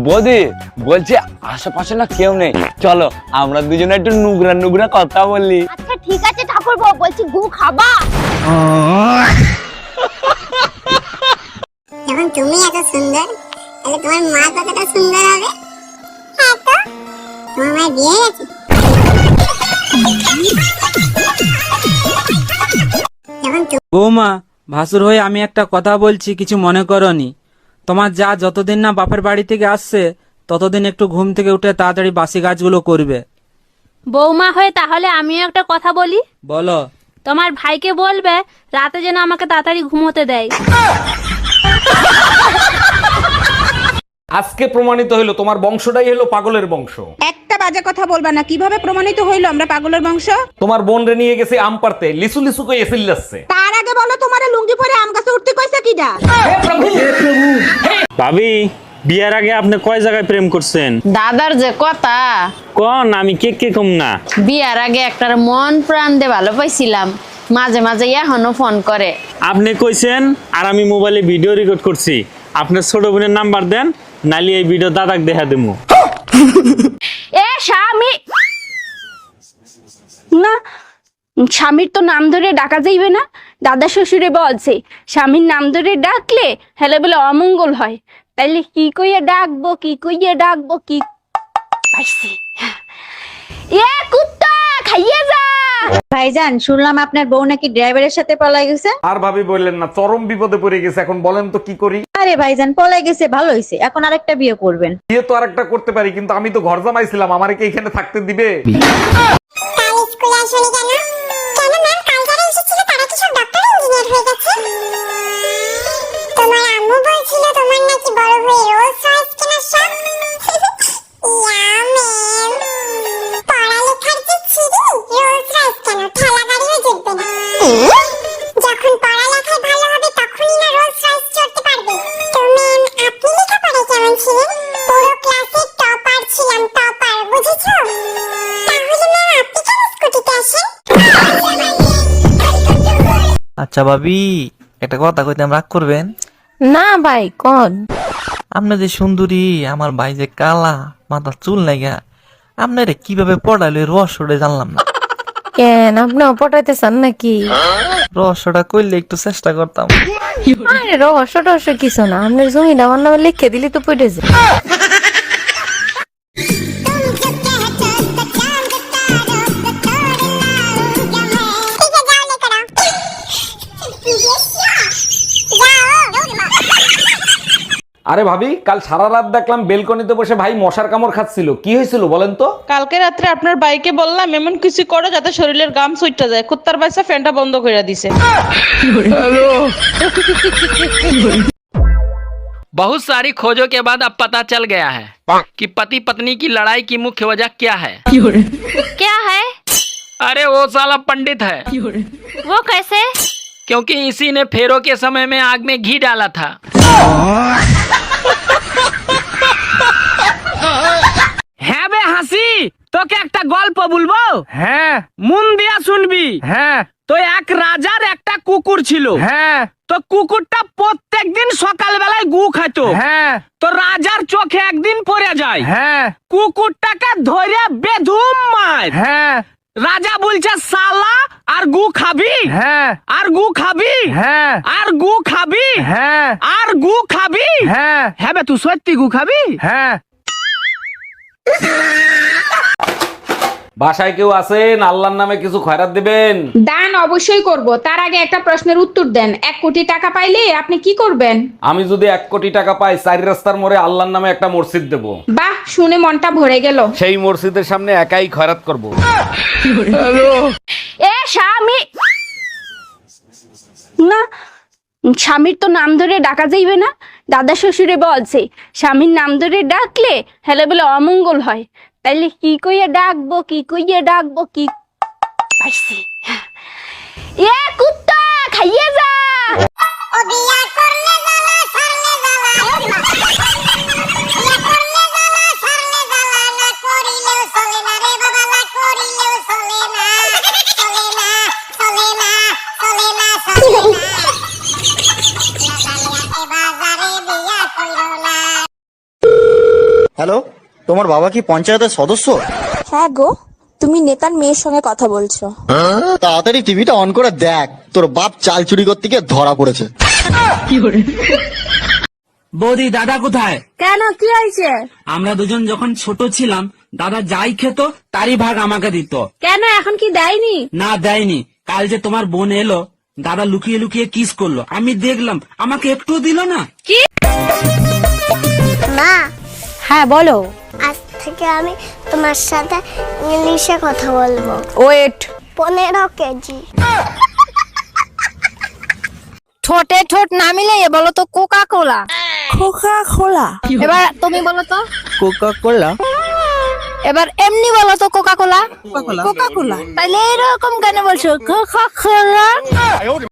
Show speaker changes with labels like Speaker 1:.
Speaker 1: বৌদি বলছি আশেপাশে না কেউ নেই, চলো আমরা দুজনে একটু নুগরা নুগরা কথা বলি।
Speaker 2: আচ্ছা ঠিক আছে ঠাকুরপো, বলছি গু খাবা?
Speaker 3: যখন তুমি এত সুন্দর, তাহলে তোমার মা কতটা সুন্দর হবে? হ্যাঁ তো, তোমার মায়ের বিয়ে হয়ে গেছে?
Speaker 4: বৌমা, ভাসুর হয়ে আমি একটা কথা বলছি, কিছু মনে করনি। তোমার যা যতদিন না বাপের বাড়ি থেকে আসছে ততদিন একটু ঘুম থেকে উঠে তাড়াতাড়ি বাসি কাজগুলো করবে।
Speaker 2: বৌমা হয়ে তাহলে আমিও একটা কথা বলি।
Speaker 4: বলো।
Speaker 2: তোমার ভাইকে বলবে রাতে যেন আমাকে তাড়াতাড়ি ঘুমোতে দেয়।
Speaker 5: আজকে প্রমাণিত হইলো তোমার বংশটাই হলো পাগলের বংশ।
Speaker 6: একটা বাজে কথা বলবা না। কিভাবে প্রমাণিত হইলো আমরা পাগলের বংশ?
Speaker 5: তোমার বোন রে নিয়ে গেছে আম পারতে, লিসু লিসু কই এসিল যাচ্ছে।
Speaker 6: তার আগে বলো, তোমারে লুঙ্গি পরে আম গাছে উঠতে কইছে কিডা?
Speaker 7: ভাবি, বিয়ার আগে আপনি কয় জায়গায় প্রেম করছেন?
Speaker 8: দাদার যে কথা
Speaker 7: কোন, আমি কে কম না।
Speaker 8: বিয়ার আগে একটার মন প্রাণ দিয়ে ভালো পাইছিলাম, মাঝে মাঝে এখনো ফোন করে।
Speaker 7: আপনি কইছেন আর আমি মোবাইলে ভিডিও রেকর্ড করছি। আপনার ছোট বোনের নাম্বার দেন, নালি এই ভিডিও দাদাক দেখা দেবো।
Speaker 2: এ স্বামী না, স্বামীর তো নাম ধরে ডাকা যাইবে না। দাদা শ্বশুরে বলছে স্বামীর নাম ধরে ডাকলে হেলে বলে অমঙ্গল হয়। তাইলে কি কইয়া ডাকবো, কি কইয়া ডাকবো, কি পাইছি। এ কুত্তা খাইয়ে যা।
Speaker 9: ভাইজান, শুনলাম আপনার বউ নাকি ড্রাইভারের সাথে পলাই গেছে।
Speaker 5: আর ভাবি বললেন না, চরম বিপদে পড়ে গেছে। এখন বলেন তো কি করি?
Speaker 9: আরে ভাইজান, পলাই গেছে ভালো হয়েছে, এখন আরেকটা বিয়ে করবেন।
Speaker 5: বিয়ে তো আরেকটা করতে পারি, কিন্তু আমি তো ঘর জামাইছিলাম, আমারে কি এখানে থাকতে দিবে?
Speaker 3: কাল স্কুলে আসোনি কেন? কেন ম্যাম, কাল যারা এসেছিল তারা কি সব ডক্টর ইঞ্জিনিয়ার হয়ে গেছে? তোমার আম্মু বলছিল তোমার নাকি বড় হয়ে রোলস রয়েস কেনার শখ। ইয়া ম্যাম, পড়ালেখার যে ছিরি, রোলস রয়েস কেন, ঠেলা গাড়িও জিতবে না। যখন পড়ালেখায় ভালো হবে তখনই না রোলস রয়েস চড়তে পারবে। তো ম্যাম, আপনি লেখাপড়ায় কেমন ছিলেন? পুরো ক্লাসের টপার ছিলাম, টপার, বুঝেছো? তাহলে ম্যাম আপনি কেন স্কুটিতে আসেন?
Speaker 10: আচ্ছা ভাবি, একটা কথা কইতাম, রাগ করবেন
Speaker 8: না ভাই, কোন
Speaker 10: আপনি যে সুন্দরী, আমার ভাই যে কালা, মাথা চুল নাইগা, আপনারে কিভাবে পড়াইলো এই রহস্যটা জানলাম না।
Speaker 8: কেন, আপনি পটাইতে চান নাকি?
Speaker 10: রহস্যটা কইলে একটু চেষ্টা করতাম।
Speaker 8: আরে রহস্য কিছু না, আপনার জমিটা আমার নামে লিখে দিলি তো পড়ে যায়।
Speaker 5: আরে ভাবি, কাল সারা রাত দেখলাম বেলকনিতে বসে ভাই মশার কামড় খাচ্ছিল। কি হয়েছিল বলেন তো?
Speaker 6: কালকে রাত্রে আপনার বাইকে বললাম এমন কিছু করো যাতে শরীরের গাম সুইটটা যায়। কুত্তার বাইসা ফ্যানটা বন্ধ করে দিছে।
Speaker 11: बहुत सारी खोजों के बाद अब पता चल गया है कि पति पत्नी की लड़ाई की मुख्य वजह क्या है।
Speaker 2: क्या है?
Speaker 11: अरे वो साला पंडित है।
Speaker 2: वो कैसे?
Speaker 11: क्योंकि इसी ने फेरों के समय में आग में घी डाला था।
Speaker 4: হ্যাঁ বে হাসি, তোকে একটা গল্প বলবো।
Speaker 11: হ্যাঁ
Speaker 4: মন দিয়া শুনবি।
Speaker 11: হ্যাঁ
Speaker 4: তো এক রাজার একটা কুকুর ছিল।
Speaker 11: হ্যাঁ
Speaker 4: তো কুকুরটা প্রত্যেকদিন সকালবেলায় গু খাইতো।
Speaker 11: হ্যাঁ
Speaker 4: তো রাজার চোখে একদিন পড়ে যায়।
Speaker 11: হ্যাঁ
Speaker 4: কুকুরটাকে ধরে বেধুম মার।
Speaker 11: হ্যাঁ
Speaker 4: রাজা বলছে শালা আর গু খাবি,
Speaker 11: হ্যাঁ
Speaker 4: আর গু খাবি,
Speaker 11: হ্যাঁ
Speaker 4: আর গু খাবি,
Speaker 11: হ্যাঁ
Speaker 4: আর গু খাবি।
Speaker 11: হ্যাঁ
Speaker 4: হ্যাঁ বে, তুই সত্যি গু খাবি?
Speaker 11: হ্যাঁ। বাসায় কেউ আছেন? আল্লাহর নামে কিছু খয়রাত দিবেন।
Speaker 6: দান অবশ্যই করব। তার আগে একটা প্রশ্নের উত্তর দেন। 1 কোটি টাকা পাইলে আপনি কি করবেন?
Speaker 5: আমি যদি 1 কোটি টাকা পাই, 4 রাস্তার মোড়ে আল্লাহর নামে একটা মসজিদ দেব।
Speaker 6: বাহ, শুনে মনটা ভরে গেল।
Speaker 5: সেই মসজিদের সামনে একাই খয়রাত করব।
Speaker 2: এ স্বামী না, স্বামীর তো নাম ধরে ডাকা যাইবে না। দাদা শ্বশুরে বলছে স্বামীর নাম ধরে ডাকলে হেলে বলে অমঙ্গল হয়। তাইলে কি কইয়া ডাকবো, কি কইয়া ডাকবো, কি পাইছি। এ কুত্তা খাইয়ে যা।
Speaker 3: ও বিয়া করলে জ্বালা, সারলে জ্বালা। বিয়া করলে জ্বালা, সারলে জ্বালা, না করিলেও চলে না রে বাবা, না করিলেও চলে না, চলে না, চলে না, চলে না, চলে না। বাজারে বিয়া কইরো না।
Speaker 2: 1 কোটি টাকা পাইলে আপনি কি করবেন?
Speaker 3: আমি যদি 1 কোটি টাকা পাই, 4 রাস্তার মোড়ে আল্লাহর নামে একটা মসজিদ দেব। বাহ, শুনে মনটা ভরে গেল।
Speaker 10: হ্যালো, তোমার বাবা কি পঞ্চায়েতের সদস্য?
Speaker 9: হ্যাঁ গো, তুমি নেতার মেয়ের সঙ্গে কথা বলছো।
Speaker 10: তাড়াতাড়ি টিভিটা অন করে দেখ, তোর বাপ চাল চুরি করতে গিয়ে ধরা পড়েছে।
Speaker 4: বৌদি, দাদা কোথায়?
Speaker 2: কেন, কি হয়েছে?
Speaker 4: আমরা দুজন যখন ছোট ছিলাম, দাদা যাই খেত তারই ভাগ আমাকে দিত।
Speaker 2: কেন, এখন কি দেয়নি?
Speaker 4: না, দেয়নি। কাল যে তোমার বোন এলো, দাদা লুকিয়ে লুকিয়ে কিস করলো, আমি দেখলাম, আমাকে একটু দিল না।
Speaker 3: মা,
Speaker 9: হ্যাঁ বলো।
Speaker 3: আজ থেকে আমি তোমার সাথে ইংলিশে কথা বলবো।
Speaker 9: ওয়েট।
Speaker 3: 15 কেজি।
Speaker 9: ঠোঁটে ঠোঁট না মিলে বলো তো কোকা কোলা। কোকা কোলা। এবার তুমি বলো তো
Speaker 10: কোকা কোলা।
Speaker 9: এবার এমনি বলো তো কোকা কোলা। কোকা কোলা। তাইলে এরকম কেন বলছো কোকা কোলা?